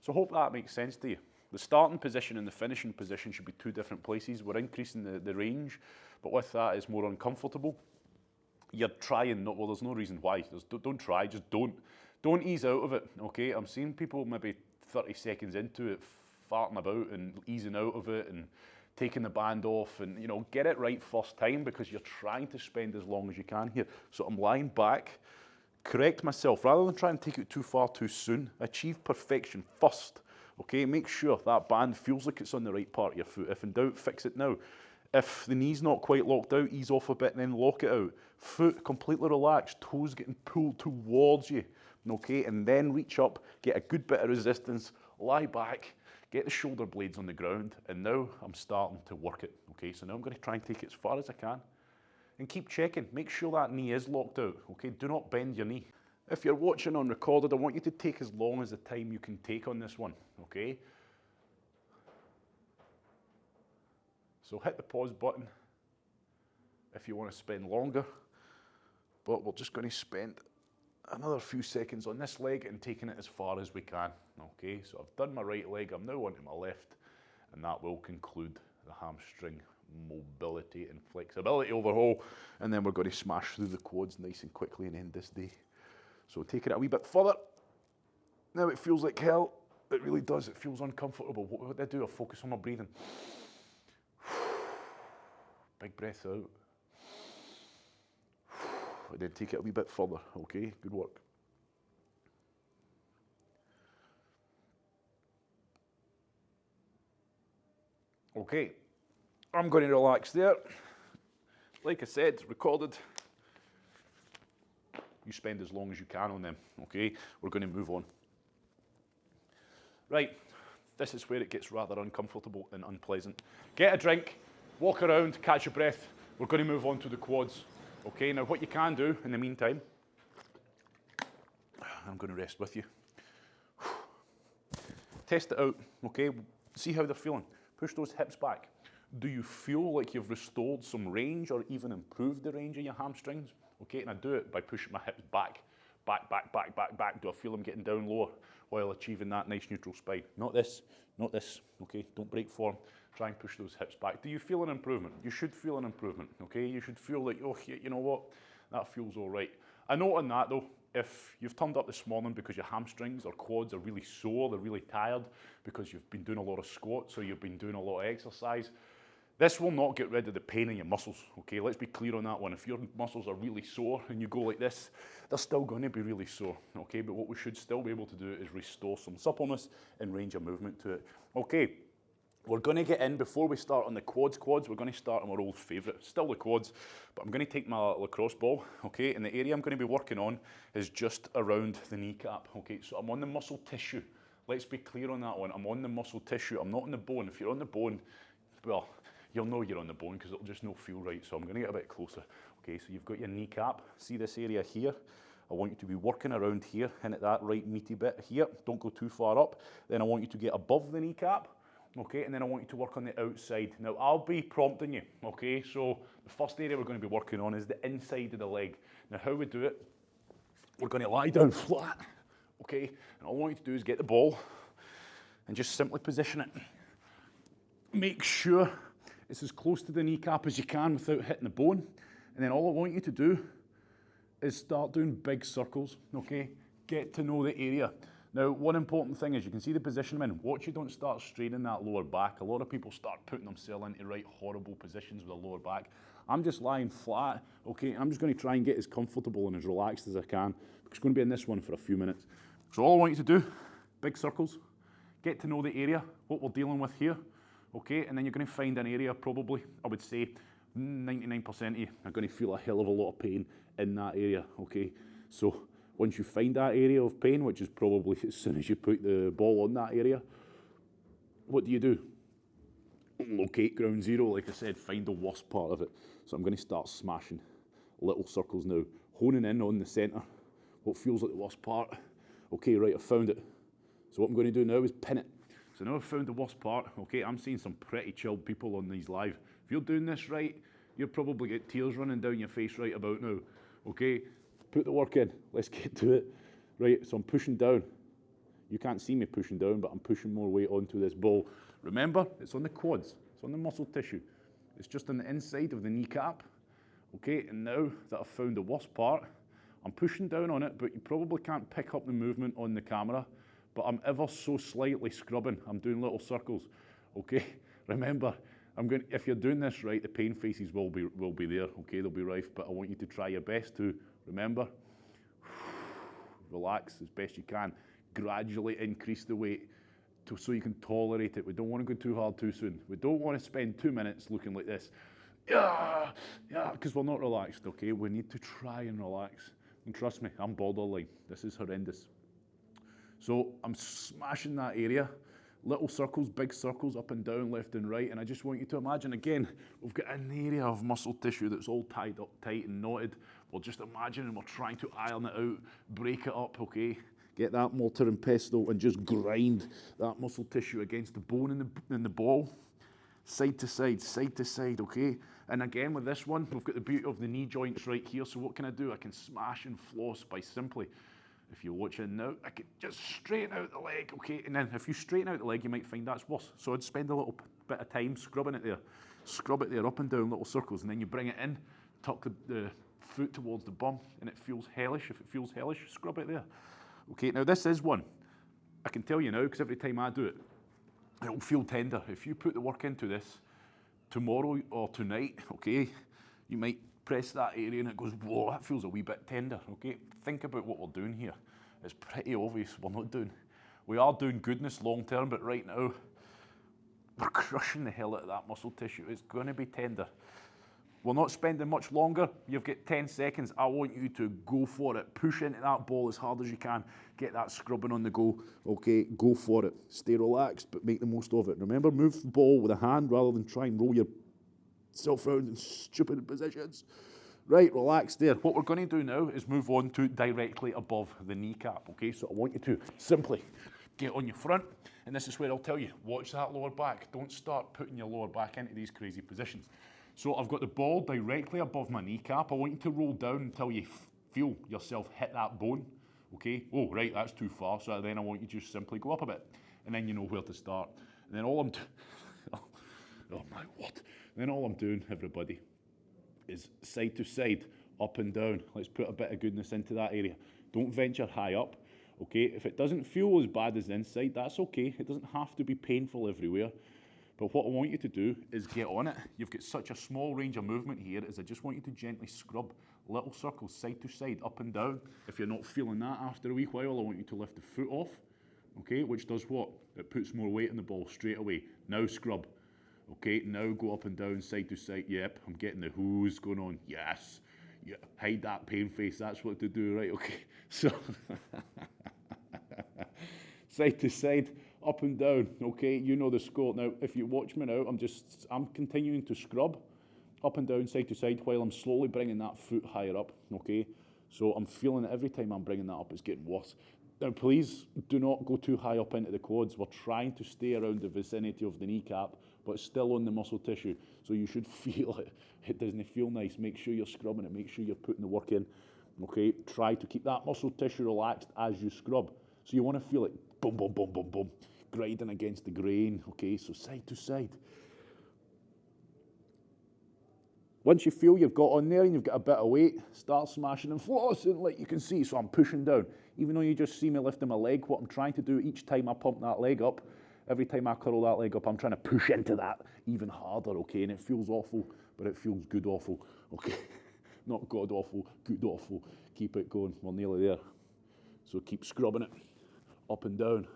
So I hope that makes sense to you. The starting position and the finishing position should be two different places. We're increasing the range, but with that it's more uncomfortable. You're trying, well there's no reason why, don't try, just don't ease out of it, okay? I'm seeing people maybe 30 seconds into it farting about and easing out of it and taking the band off and, you know, get it right first time because you're trying to spend as long as you can here. So I'm lying back, correct myself, rather than trying to take it too far too soon, achieve perfection first, okay? Make sure that band feels like it's on the right part of your foot. If in doubt, fix it now. If the knee's not quite locked out, ease off a bit and then lock it out. Foot completely relaxed, toes getting pulled towards you, okay? And then reach up, get a good bit of resistance, lie back, get the shoulder blades on the ground, and now I'm starting to work it, okay? So now I'm going to try and take it as far as I can. And keep checking, make sure that knee is locked out, okay? Do not bend your knee. If you're watching on recorded, I want you to take as long as the time you can take on this one, okay? So hit the pause button if you want to spend longer, but we're just going to spend another few seconds on this leg and taking it as far as we can, okay? So I've done my right leg, I'm now onto my left, and that will conclude the hamstring mobility and flexibility overhaul, and then we're going to smash through the quads nice and quickly and end this day. So taking it a wee bit further. Now it feels like hell, it really does, it feels uncomfortable. What do I do? I focus on my breathing. Big breath out. And then take it a wee bit further, okay? Good work. Okay, I'm going to relax there. Like I said, recorded. You spend as long as you can on them, okay? We're going to move on. Right, this is where it gets rather uncomfortable and unpleasant. Get a drink, walk around, catch your breath. We're going to move on to the quads, okay? Now what you can do in the meantime, I'm going to rest with you. Test it out, okay? See how they're feeling. Push those hips back. Do you feel like you've restored some range or even improved the range of your hamstrings? Okay, and I do it by pushing my hips back. Back, back, back, back, back. Do I feel them getting down lower while achieving that nice neutral spine? Not this, okay? Don't break form. Try and push those hips back. Do you feel an improvement? You should feel an improvement, okay? You should feel like, oh, you know what? That feels all right. A note on that though, if you've turned up this morning because your hamstrings or quads are really sore, they're really tired because you've been doing a lot of squats or you've been doing a lot of exercise, this will not get rid of the pain in your muscles, okay? Let's be clear on that one. If your muscles are really sore and you go like this, they're still going to be really sore, okay? But what we should still be able to do is restore some suppleness and range of movement to it. Okay, we're going to get in, before we start on the quads, we're going to start on our old favourite, still the quads, but I'm going to take my lacrosse ball, okay? And the area I'm going to be working on is just around the kneecap, okay? So I'm on the muscle tissue. Let's be clear on that one. I'm on the muscle tissue. I'm not on the bone. If you're on the bone, well, you'll know you're on the bone because it'll just not feel right. So I'm going to get a bit closer. Okay, so you've got your kneecap. See this area here? I want you to be working around here and at that right meaty bit here. Don't go too far up. Then I want you to get above the kneecap. Okay, and then I want you to work on the outside. Now I'll be prompting you. Okay, so the first area we're going to be working on is the inside of the leg. Now how we do it, we're going to lie down flat. Okay, and all I want you to do is get the ball and just simply position it. Make sure it's as close to the kneecap as you can without hitting the bone. And then all I want you to do is start doing big circles, okay? Get to know the area. Now, one important thing is you can see the position I'm in. Watch you don't start straining that lower back. A lot of people start putting themselves into right horrible positions with the lower back. I'm just lying flat, okay? I'm just going to try and get as comfortable and as relaxed as I can. Because I'm going to be in this one for a few minutes. So all I want you to do, big circles. Get to know the area, what we're dealing with here. Okay, and then you're going to find an area, probably, I would say 99% of you are going to feel a hell of a lot of pain in that area, okay? So once you find that area of pain, which is probably as soon as you put the ball on that area, what do? Locate ground zero, like I said, find the worst part of it. So I'm going to start smashing little circles now, honing in on the centre, what feels like the worst part. Okay, right, I've found it. So what I'm going to do now is pin it. So now I've found the worst part, okay, I'm seeing some pretty chilled people on these live. If you're doing this right, you'll probably get tears running down your face right about now, okay? Put the work in, let's get to it. Right, so I'm pushing down. You can't see me pushing down, but I'm pushing more weight onto this ball. Remember, it's on the quads, it's on the muscle tissue. It's just on the inside of the kneecap, okay? And now that I've found the worst part, I'm pushing down on it, but you probably can't pick up the movement on the camera. But I'm ever so slightly scrubbing. I'm doing little circles, okay? Remember, if you're doing this right, the pain faces will be there, okay? They'll be rife, but I want you to try your best to, remember, relax as best you can. Gradually increase the weight so you can tolerate it. We don't want to go too hard too soon. We don't want to spend 2 minutes looking like this. Yeah, because we're not relaxed, okay? We need to try and relax. And trust me, I'm borderline. This is horrendous. So I'm smashing that area, little circles, big circles, up and down, left and right, and I just want you to imagine, again, we've got an area of muscle tissue that's all tied up tight and knotted. We're just imagining we're trying to iron it out, break it up, okay? Get that mortar and pestle and just grind that muscle tissue against the bone in the ball, side to side, okay? And again, with this one, we've got the beauty of the knee joints right here, so what can I do? I can smash and floss by simply, if you're watching now, I could just straighten out the leg, okay? And then if you straighten out the leg, you might find that's worse. So I'd spend a little bit of time scrubbing it there. Scrub it there, up and down, little circles, and then you bring it in, tuck the foot towards the bum, and it feels hellish. If it feels hellish, scrub it there. Okay, now this is one. I can tell you now, because every time I do it, it'll feel tender. If you put the work into this tomorrow or tonight, okay, you might press that area and it goes, whoa, that feels a wee bit tender, okay? Think about what we're doing here. It's pretty obvious we are doing goodness long term, but right now, we're crushing the hell out of that muscle tissue. It's going to be tender. We're not spending much longer. You've got 10 seconds. I want you to go for it. Push into that ball as hard as you can. Get that scrubbing on the go. Okay, go for it. Stay relaxed, but make the most of it. Remember, move the ball with a hand rather than try and roll yourself around in stupid positions. Right, relax there. What we're going to do now is move on to directly above the kneecap. Okay, so I want you to simply get on your front, and this is where I'll tell you, watch that lower back. Don't start putting your lower back into these crazy positions. So I've got the ball directly above my kneecap. I want you to roll down until you feel yourself hit that bone. Okay, oh right, that's too far. So then I want you to just simply go up a bit, and then you know where to start. And then all I'm doing, oh my word. Then all I'm doing, everybody, is side to side, up and down. Let's put a bit of goodness into that area. Don't venture high up. Okay, if it doesn't feel as bad as inside, that's okay. It doesn't have to be painful everywhere. But what I want you to do is get on it. You've got such a small range of movement here, is I just want you to gently scrub little circles side to side, up and down. If you're not feeling that after a wee while, I want you to lift the foot off, okay, which does what? It puts more weight on the ball straight away. Now scrub. Okay, now go up and down, side to side. Yep, I'm getting the who's going on. Yes. Yeah, hide that pain face, that's what to do, right? Okay, so side to side, up and down, okay? You know the score. Now, if you watch me now, I'm continuing to scrub up and down, side to side, while I'm slowly bringing that foot higher up, okay? So I'm feeling it every time I'm bringing that up, it's getting worse. Now, please do not go too high up into the quads. We're trying to stay around the vicinity of the kneecap, but still on the muscle tissue. So you should feel it. It doesn't feel nice. Make sure you're scrubbing it. Make sure you're putting the work in. Okay, try to keep that muscle tissue relaxed as you scrub. So you want to feel it boom, boom, boom, boom, boom, grinding against the grain. Okay, so side to side. Once you feel you've got on there and you've got a bit of weight, start smashing and flossing like you can see. So I'm pushing down. Even though you just see me lifting my leg, what I'm trying to do each time I pump that leg up, every time I curl that leg up, I'm trying to push into that even harder, okay? And it feels awful, but it feels good awful, okay? Not god awful, good awful. Keep it going, we're nearly there. So keep scrubbing it, up and down.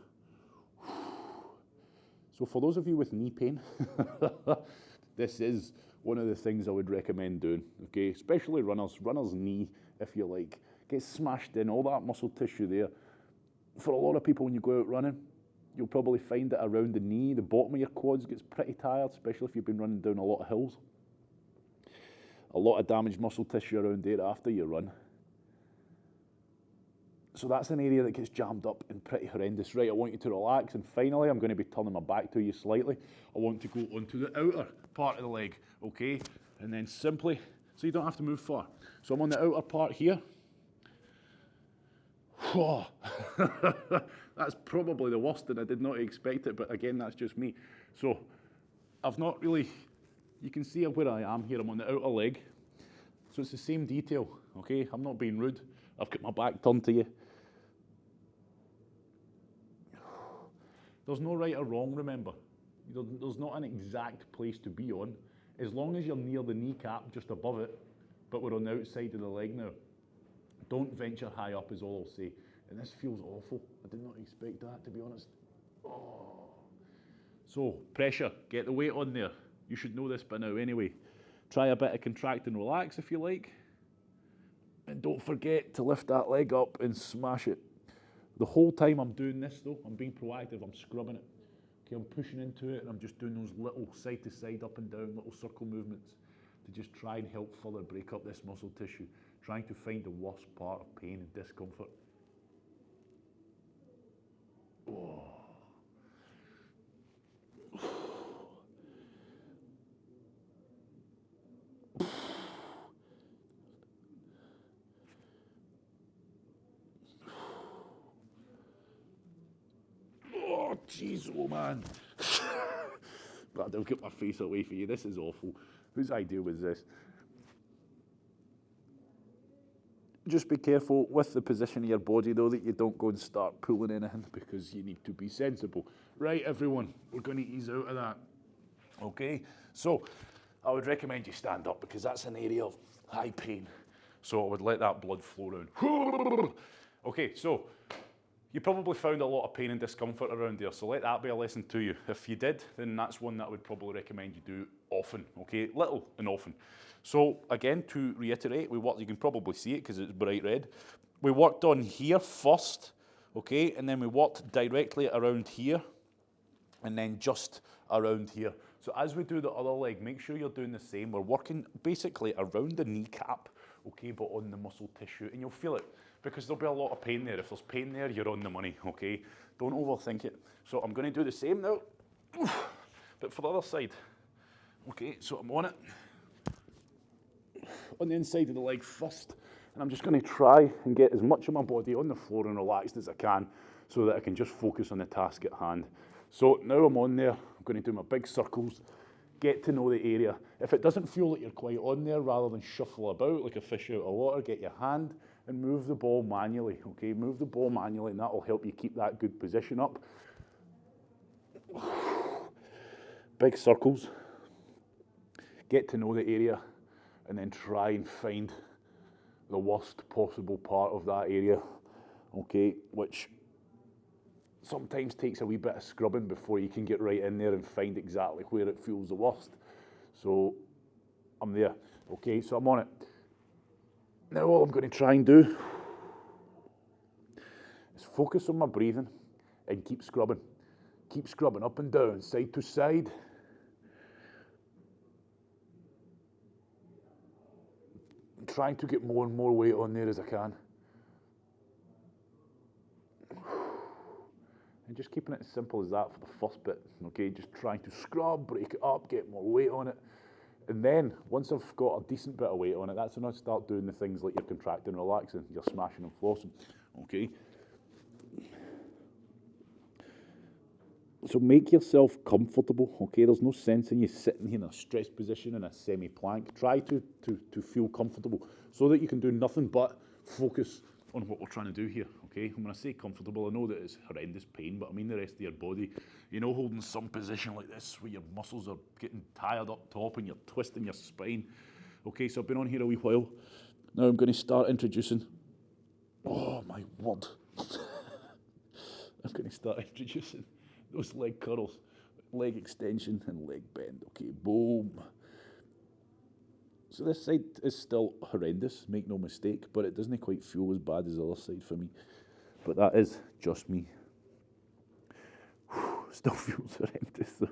So for those of you with knee pain, this is one of the things I would recommend doing, okay? Especially runners. Runner's knee, if you like, gets smashed in, all that muscle tissue there. For a lot of people, when you go out running, you'll probably find that around the knee, the bottom of your quads gets pretty tired, especially if you've been running down a lot of hills. A lot of damaged muscle tissue around there after you run. So that's an area that gets jammed up and pretty horrendous. Right, I want you to relax, and finally, I'm going to be turning my back to you slightly. I want to go onto the outer part of the leg, okay? And then simply, so you don't have to move far. So I'm on the outer part here. Whoa. That's probably the worst, and I did not expect it, but again, that's just me. So I've not really, you can see where I am here. I'm on the outer leg. So it's the same detail, okay? I'm not being rude. I've got my back turned to you. There's no right or wrong, remember. There's not an exact place to be on. As long as you're near the kneecap, just above it, but we're on the outside of the leg now. Don't venture high up is all I'll say. And this feels awful. I did not expect that, to be honest. Oh. So, pressure, get the weight on there. You should know this by now anyway. Try a bit of contract and relax if you like. And don't forget to lift that leg up and smash it. The whole time I'm doing this though, I'm being proactive, I'm scrubbing it. Okay, I'm pushing into it and I'm just doing those little side to side, up and down, little circle movements to just try and help further break up this muscle tissue, trying to find the worst part of pain and discomfort. Oh. Oh, jeez, oh man. But I'll get my face away for you. This is awful. Whose idea was this? Just be careful with the position of your body, though, that you don't go and start pulling anything, because you need to be sensible. Right, everyone, we're going to ease out of that. Okay, so I would recommend you stand up, because that's an area of high pain. So I would let that blood flow around. Okay, so You probably found a lot of pain and discomfort around there, so let that be a lesson to you. If you did, then that's one that I would probably recommend you do often, okay? Little and often. So again, to reiterate, we worked, you can probably see it because it's bright red. We worked on here first, okay? And then we worked directly around here and then just around here. So as we do the other leg, make sure you're doing the same. We're working basically around the kneecap, okay, but on the muscle tissue, and you'll feel it because there'll be a lot of pain there. If there's pain there, you're on the money, okay? Don't overthink it. So I'm gonna do the same now, but for the other side. Okay, so I'm on it, on the inside of the leg first, and I'm just gonna try and get as much of my body on the floor and relaxed as I can so that I can just focus on the task at hand. So now I'm on there, I'm going to do my big circles, get to know the area. If it doesn't feel like you're quite on there, rather than shuffle about like a fish out of water, get your hand and move the ball manually, okay? Move the ball manually and that will help you keep that good position up. Big circles, get to know the area and then try and find the worst possible part of that area, okay? Which sometimes takes a wee bit of scrubbing before you can get right in there and find exactly where it feels the worst. So I'm there. Okay, so I'm on it. Now all I'm going to try and do is focus on my breathing and keep scrubbing. Keep scrubbing up and down, side to side. I'm trying to get more and more weight on there as I can. And just keeping it as simple as that for the first bit, okay? Just trying to scrub, break it up, get more weight on it. And then, once I've got a decent bit of weight on it, that's when I start doing the things like you're contracting, relaxing, you're smashing and flossing, okay? So make yourself comfortable, okay? There's no sense in you sitting here in a stretched position in a semi-plank. Try to feel comfortable so that you can do nothing but focus on what we're trying to do here, okay? And when I say comfortable, I know that it's horrendous pain, but I mean the rest of your body. You know, holding some position like this where your muscles are getting tired up top and you're twisting your spine. Okay, so I've been on here a wee while. Now I'm going to start introducing, oh my word. I'm going to start introducing those leg curls, leg extension and leg bend. Okay, boom. So this side is still horrendous, make no mistake, but it doesn't quite feel as bad as the other side for me. But that is just me. Still feels horrendous though.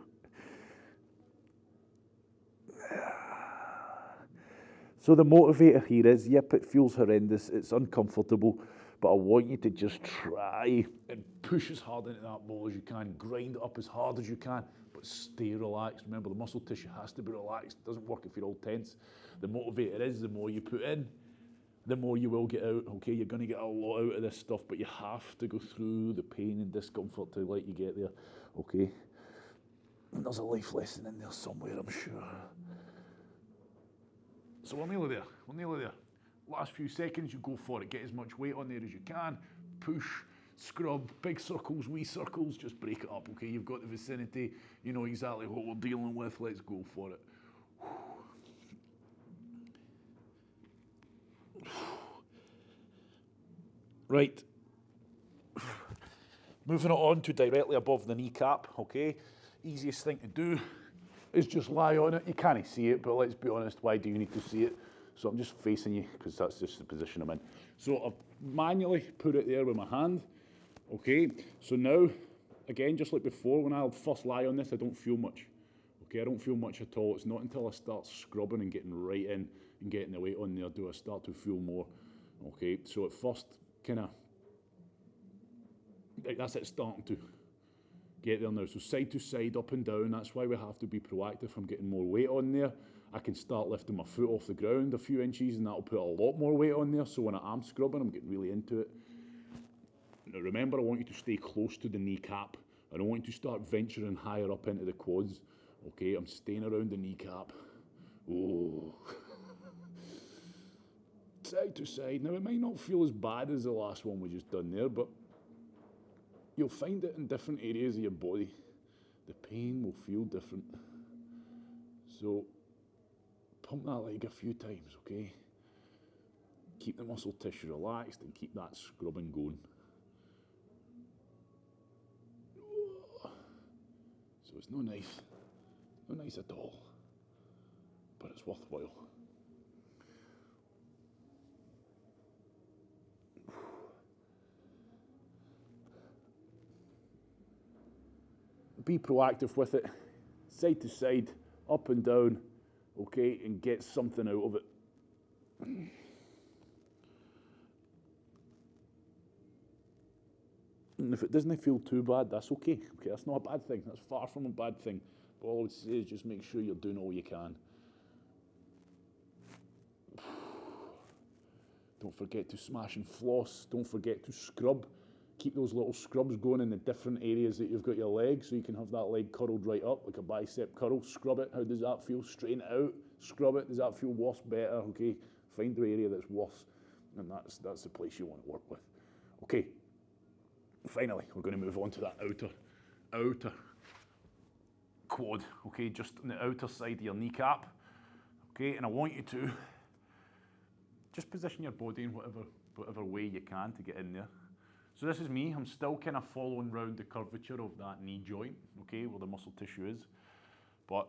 So the motivator here is, yep, it feels horrendous, it's uncomfortable, but I want you to just try and push as hard into that ball as you can, grind it up as hard as you can, but stay relaxed. Remember, the muscle tissue has to be relaxed. It doesn't work if you're all tense. The motivator is the more you put in, the more you will get out, okay? You're gonna get a lot out of this stuff, but you have to go through the pain and discomfort to let you get there, okay? And there's a life lesson in there somewhere, I'm sure. So we're nearly there, we're nearly there. Last few seconds, you go for it. Get as much weight on there as you can. Push, scrub, big circles, wee circles, just break it up, okay? You've got the vicinity, you know exactly what we're dealing with. Let's go for it. Right. Moving it on to directly above the kneecap, okay? Easiest thing to do is just lie on it. You can't see it, but let's be honest, why do you need to see it? So I'm just facing you because that's just the position I'm in. So I've manually put it there with my hand, okay? So now, again, just like before, when I first lie on this, I don't feel much, okay? I don't feel much at all. It's not until I start scrubbing and getting right in and getting the weight on there do I start to feel more, okay? So at first, kind of, that's it starting to get there now. So side to side, up and down, that's why we have to be proactive. I'm getting more weight on there. I can start lifting my foot off the ground a few inches and that'll put a lot more weight on there. So when I am scrubbing, I'm getting really into it. Now remember, I want you to stay close to the kneecap. I don't want you to start venturing higher up into the quads. Okay, I'm staying around the kneecap. Oh. Side to side. Now it might not feel as bad as the last one we just done there, but you'll find it in different areas of your body. The pain will feel different. So pump that leg a few times, okay? Keep the muscle tissue relaxed and keep that scrubbing going. So it's no nice at all, but it's worthwhile. Be proactive with it, side to side, up and down, okay, and get something out of it. And if it doesn't feel too bad, that's okay. Okay, that's not a bad thing. That's far from a bad thing. But all I would say is just make sure you're doing all you can. Don't forget to smash and floss. Don't forget to scrub. Keep those little scrubs going in the different areas that you've got your leg, so you can have that leg curled right up, like a bicep curl. Scrub it. How does that feel? Straighten it out. Scrub it. Does that feel worse? Better? Okay. Find the area that's worse, and that's the place you want to work with. Okay. Finally, we're going to move on to that outer quad. Okay, just on the outer side of your kneecap. Okay, and I want you to just position your body in whatever way you can to get in there. So this is me. I'm still kind of following round the curvature of that knee joint, okay, where the muscle tissue is. But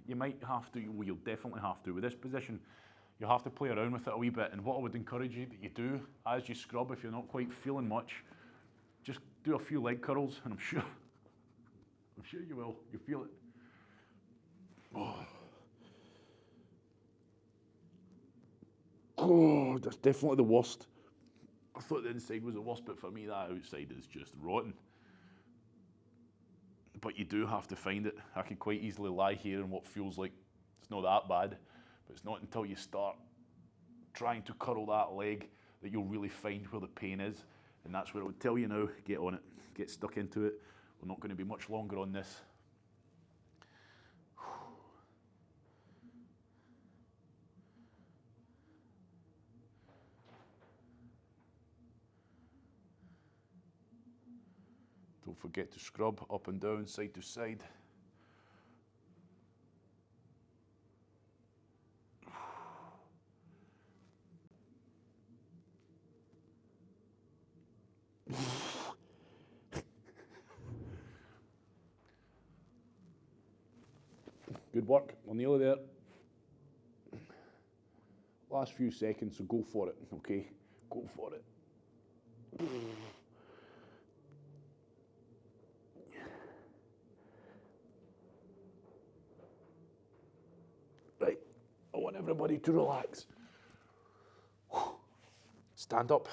you might have to, well, you'll definitely have to. With this position, you have to play around with it a wee bit. And what I would encourage you that you do as you scrub, if you're not quite feeling much, just do a few leg curls, and I'm sure you will. You feel it. Oh, that's definitely the worst. I thought the inside was the worst, but for me, that outside is just rotten. But you do have to find it. I can quite easily lie here in what feels like it's not that bad, but it's not until you start trying to curl that leg that you'll really find where the pain is. And that's where I would tell you now, get on it, get stuck into it. We're not going to be much longer on this. Don't forget to scrub up and down, side to side. Good work, we're nearly there. Last few seconds, so go for it, okay? Go for it. Right, I want everybody to relax. Stand up.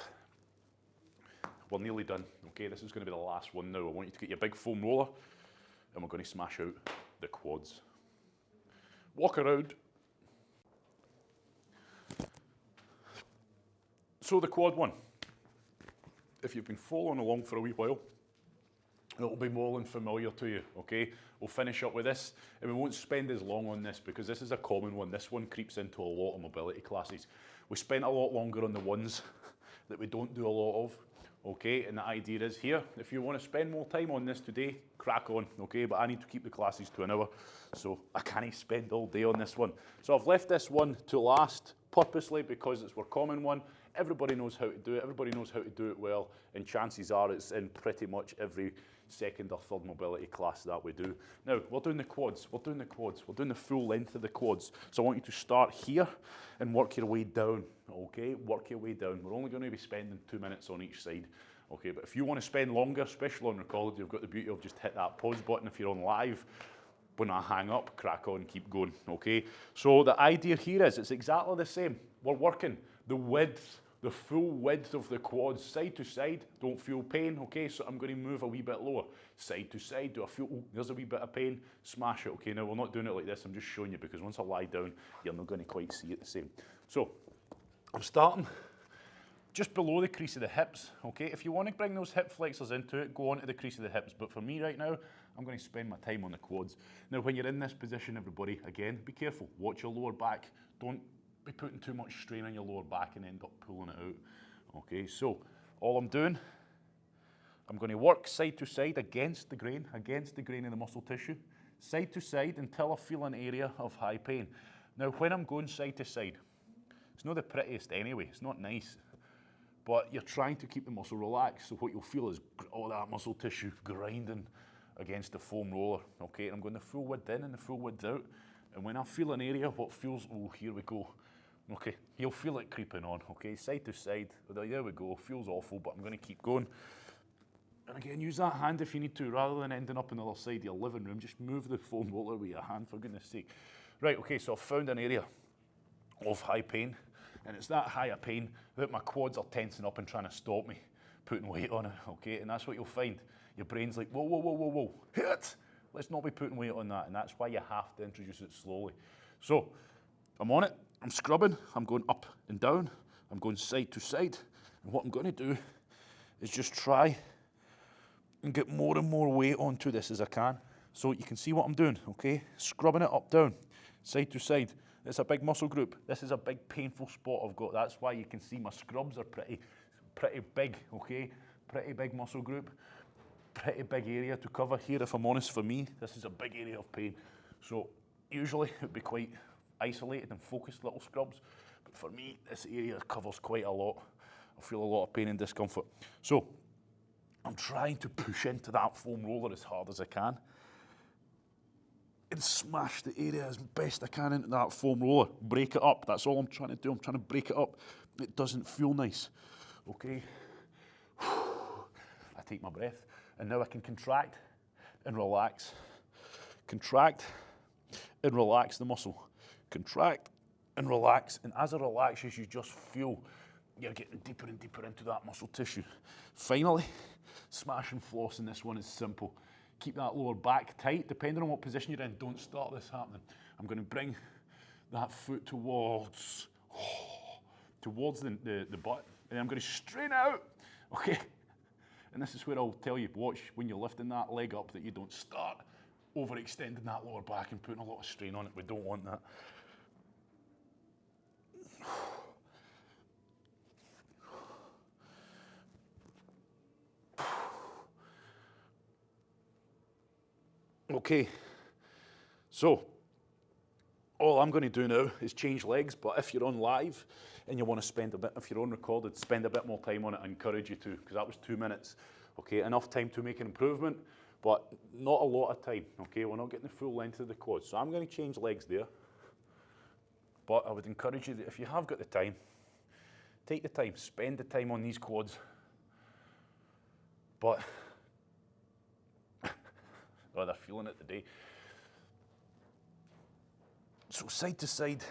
We're nearly done, okay? This is going to be the last one now. I want you to get your big foam roller, and we're going to smash out the quads. Walk around. So the quad one, if you've been following along for a wee while, it'll be more than familiar to you, okay? We'll finish up with this, and we won't spend as long on this because this is a common one. This one creeps into a lot of mobility classes. We spent a lot longer on the ones that we don't do a lot of, okay? And the idea is here, if you want to spend more time on this today, crack on, okay? But I need to keep the classes to an hour, so I can't spend all day on this one. So I've left this one to last purposely because it's our common one. Everybody knows how to do it, everybody knows how to do it well, and chances are it's in pretty much every second or third mobility class that we do. Now, we're doing the quads, we're doing the full length of the quads. So I want you to start here and work your way down, okay? Work your way down. We're only going to be spending 2 minutes on each side, okay? But if you want to spend longer, especially on record, you've got the beauty of just hit that pause button if you're on live. When I hang up, crack on, keep going, okay? So the idea here is it's exactly the same. We're working the width, the full width of the quads, side to side. Don't feel pain, okay? So I'm going to move a wee bit lower. Side to side, do I feel, oh, there's a wee bit of pain, smash it, okay? Now we're not doing it like this, I'm just showing you because once I lie down, you're not going to quite see it the same. So I'm starting just below the crease of the hips, okay? If you want to bring those hip flexors into it, go on to the crease of the hips. But for me right now, I'm going to spend my time on the quads. Now, when you're in this position, everybody, again, be careful. Watch your lower back. Don't be putting too much strain on your lower back and end up pulling it out. Okay, so all I'm doing, I'm going to work side to side against the grain of the muscle tissue, side to side until I feel an area of high pain. Now, when I'm going side to side, it's not the prettiest anyway. It's not nice. but you're trying to keep the muscle relaxed. So what you'll feel is all that muscle tissue grinding against the foam roller, okay? And I'm going the full width in and the full width out. And when I feel an area, what feels, oh, here we go. Okay, you'll feel it creeping on, okay? Side to side, there we go, feels awful, but I'm gonna keep going. And again, use that hand if you need to, rather than ending up on the other side of your living room, just move the foam roller with your hand, for goodness sake. Right, okay, so I've found an area of high pain, and it's that high a pain that my quads are tensing up and trying to stop me putting weight on it, okay? And that's what you'll find. Your brain's like, whoa, whoa, whoa, whoa, whoa, hit! Let's not be putting weight on that, and that's why you have to introduce it slowly. So, I'm on it, I'm scrubbing, I'm going up and down, I'm going side to side, and what I'm going to do is just try and get more and more weight onto this as I can. So you can see what I'm doing, okay? Scrubbing it up, down, side to side. It's a big muscle group. This is a big painful spot I've got. That's why you can see my scrubs are pretty big, okay? Pretty big muscle group, pretty big area to cover here. If I'm honest, for me, this is a big area of pain. So usually it would be quite isolated and focused little scrubs, but for me, this area covers quite a lot. I feel a lot of pain and discomfort. So I'm trying to push into that foam roller as hard as I can and smash the area as best I can into that foam roller. Break it up. That's all I'm trying to do. I'm trying to break it up. It doesn't feel nice. Okay. I take my breath, and now I can contract and relax. Contract and relax the muscle. Contract and relax. And as it relaxes, you just feel you're getting deeper and deeper into that muscle tissue. Finally, smash and floss in this one is simple. Keep that lower back tight. Depending on what position you're in, don't start this happening. I'm going to bring that foot towards the butt, and I'm going to strain out, okay? And this is where I'll tell you, watch when you're lifting that leg up that you don't start overextending that lower back and putting a lot of strain on it. We don't want that. Okay, so all I'm going to do now is change legs, but if you're on live and you want to spend a bit, if you're on recorded, spend a bit more time on it. I encourage you to, because that was 2 minutes. Okay, enough time to make an improvement, but not a lot of time. Okay, we're not getting the full length of the quad. So I'm going to change legs there, but I would encourage you that if you have got the time, take the time, spend the time on these quads. But oh, they're feeling it today. So side to side,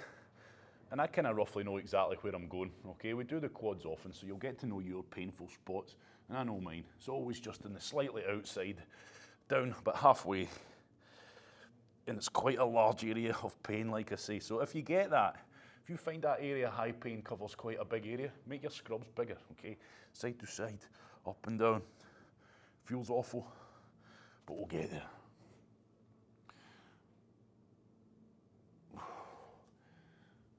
and I kind of roughly know exactly where I'm going, okay? We do the quads often, so you'll get to know your painful spots, and I know mine. It's always just in the slightly outside, down about halfway, and it's quite a large area of pain, like I say. So if you get that, if you find that area high pain covers quite a big area, make your scrubs bigger, okay? Side to side, up and down. Feels awful, but we'll get there.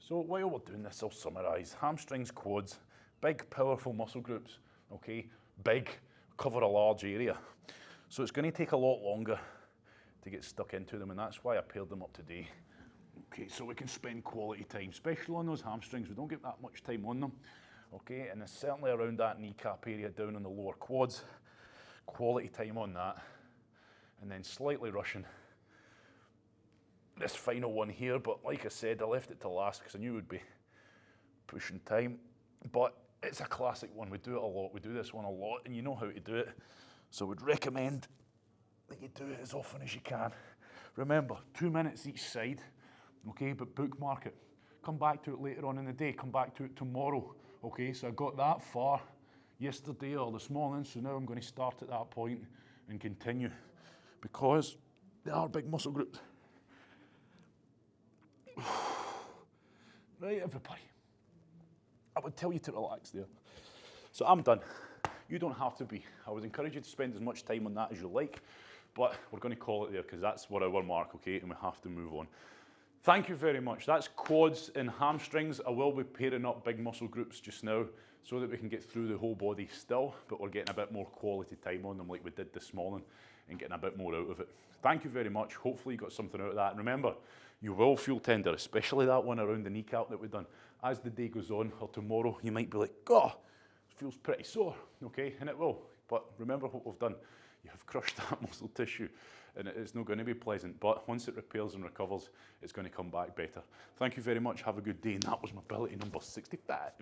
So while we're doing this, I'll summarise. Hamstrings, quads, big, powerful muscle groups, okay? Big, cover a large area. So it's going to take a lot longer to get stuck into them, and that's why I paired them up today. Okay, so we can spend quality time, especially on those hamstrings. We don't get that much time on them, okay? And it's certainly around that kneecap area down on the lower quads. Quality time on that, and then slightly rushing this final one here, but like I said, I left it to last because I knew it would be pushing time, but it's a classic one. We do it a lot. We do this one a lot, and you know how to do it, so I would recommend that you do it as often as you can. Remember, 2 minutes each side, okay, but bookmark it. Come back to it later on in the day. Come back to it tomorrow, okay? So I got that far yesterday or this morning, so now I'm going to start at that point and continue, because they are big muscle groups. Right, everybody, I would tell you to relax there. So I'm done. You don't have to be. I would encourage you to spend as much time on that as you like, but we're going to call it there because that's what our mark, okay, and we have to move on. Thank you very much. That's quads and hamstrings. I will be pairing up big muscle groups just now so that we can get through the whole body still, but we're getting a bit more quality time on them like we did this morning and getting a bit more out of it. Thank you very much. Hopefully you got something out of that. And remember, you will feel tender, especially that one around the kneecap that we've done. As the day goes on, or tomorrow, you might be like, oh, feels pretty sore, okay, and it will. But remember what we've done. You have crushed that muscle tissue, and it's not going to be pleasant, but once it repairs and recovers, it's going to come back better. Thank you very much, have a good day, and that was mobility number 65.